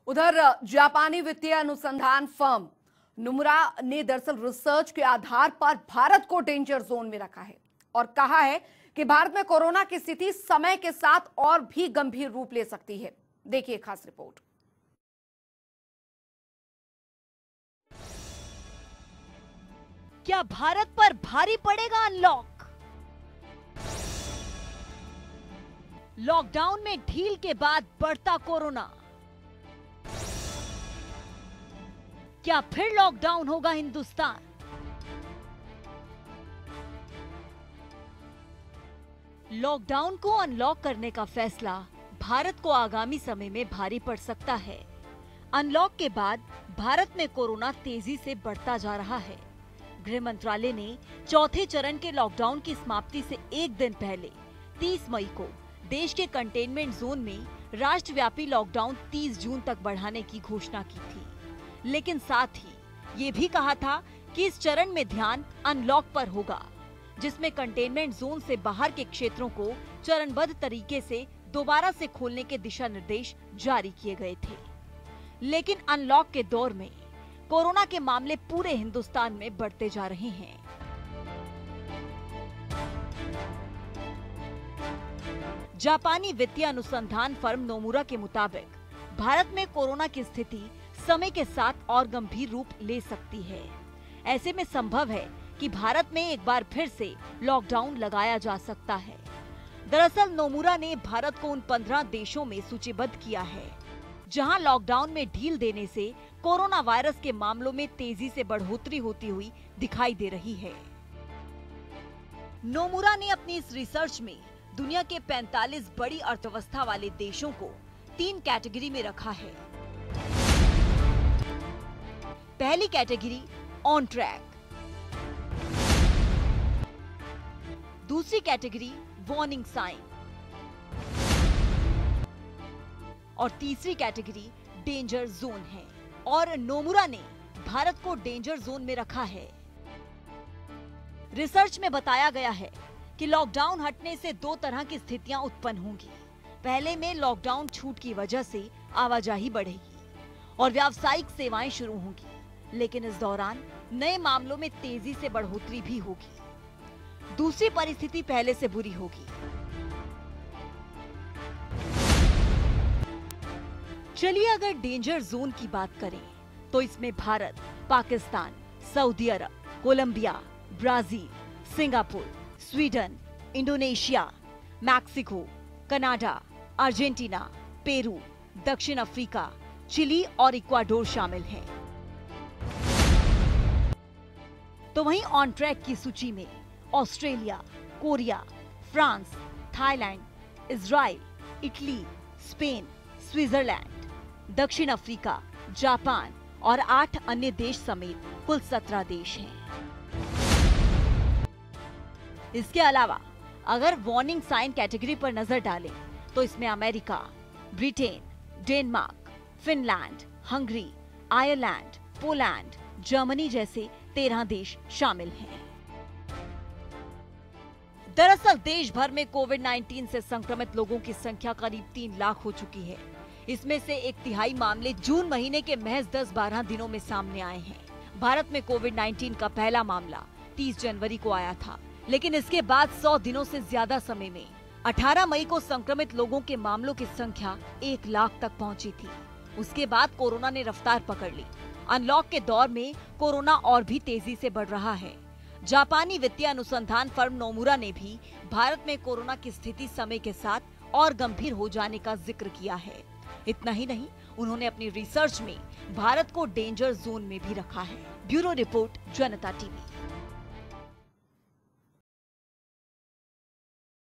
उधर जापानी वित्तीय अनुसंधान फर्म नोमुरा ने दरअसल रिसर्च के आधार पर भारत को डेंजर जोन में रखा है और कहा है कि भारत में कोरोना की स्थिति समय के साथ और भी गंभीर रूप ले सकती है। देखिए खास रिपोर्ट। क्या भारत पर भारी पड़ेगा अनलॉक? लॉकडाउन में ढील के बाद बढ़ता कोरोना। क्या फिर लॉकडाउन होगा हिंदुस्तान? लॉकडाउन को अनलॉक करने का फैसला भारत को आगामी समय में भारी पड़ सकता है। अनलॉक के बाद भारत में कोरोना तेजी से बढ़ता जा रहा है। गृह मंत्रालय ने चौथे चरण के लॉकडाउन की समाप्ति से एक दिन पहले 30 मई को देश के कंटेनमेंट जोन में राष्ट्रव्यापी लॉकडाउन 30 जून तक बढ़ाने की घोषणा की थी, लेकिन साथ ही ये भी कहा था कि इस चरण में ध्यान अनलॉक पर होगा, जिसमें कंटेनमेंट जोन से बाहर के क्षेत्रों को चरणबद्ध तरीके से दोबारा से खोलने के दिशा निर्देश जारी किए गए थे। लेकिन अनलॉक के दौर में कोरोना के मामले पूरे हिंदुस्तान में बढ़ते जा रहे हैं। जापानी वित्तीय अनुसंधान फर्म नोमुरा के मुताबिक भारत में कोरोना की स्थिति समय के साथ और गंभीर रूप ले सकती है। ऐसे में संभव है कि भारत में एक बार फिर से लॉकडाउन लगाया जा सकता है। दरअसल नोमुरा ने भारत को उन 15 देशों में सूचीबद्ध किया है जहां लॉकडाउन में ढील देने से कोरोना वायरस के मामलों में तेजी से बढ़ोतरी होती हुई दिखाई दे रही है। नोमुरा ने अपनी इस रिसर्च में दुनिया के 45 बड़ी अर्थव्यवस्था वाले देशों को 3 कैटेगरी में रखा है। पहली कैटेगरी ऑन ट्रैक, दूसरी कैटेगरी वार्निंग साइन और तीसरी कैटेगरी डेंजर जोन है। और नोमुरा ने भारत को डेंजर जोन में रखा है। रिसर्च में बताया गया है कि लॉकडाउन हटने से 2 तरह की स्थितियां उत्पन्न होंगी। पहले में लॉकडाउन छूट की वजह से आवाजाही बढ़ेगी और व्यावसायिक सेवाएं शुरू होंगी, लेकिन इस दौरान नए मामलों में तेजी से बढ़ोतरी भी होगी। दूसरी परिस्थिति पहले से बुरी होगी। चलिए अगर डेंजर जोन की बात करें तो इसमें Bharat, Pakistan, Saudi Arabia, Colombia, Brazil, Singapore, Sweden, Indonesia, Mexico, Canada, Argentina, Peru, दक्षिण अफ्रीका, चिली और इक्वाडोर शामिल हैं। तो वहीं ऑन ट्रैक की सूची में Australia, Korea, France, Thailand, Israel, Italy, Spain, Switzerland, दक्षिण अफ्रीका, जापान और 8 अन्य देश समेत कुल 17 देश हैं। इसके अलावा अगर वार्निंग साइन कैटेगरी पर नजर डालें तो इसमें America, Britain, Denmark, Finland, Hungary, Ireland, Poland, Germany जैसे 13 देश शामिल हैं। दरअसल देश भर में कोविड-19 से संक्रमित लोगों की संख्या करीब 3 लाख हो चुकी है। इसमें से 1/3 मामले जून महीने के महज 10-12 दिनों में सामने आए हैं। भारत में कोविड-19 का पहला मामला 30 जनवरी को आया था, लेकिन इसके बाद 100 दिनों से ज्यादा समय में 18 मई को संक्रमित लोगों के मामलों की संख्या 1 लाख तक पहुंची थी। उसके बाद कोरोना ने रफ्तार पकड़ ली। अनलॉक के दौर में कोरोना और भी तेजी से बढ़ रहा है। जापानी वित्तीय अनुसंधान फर्म नोमुरा ने भी भारत में कोरोना की स्थिति समय के साथ और गंभीर हो जाने का जिक्र किया है। इतना ही नहीं, उन्होंने अपनी रिसर्च में भारत को डेंजर जोन में भी रखा है। ब्यूरो रिपोर्ट, जनता टीवी।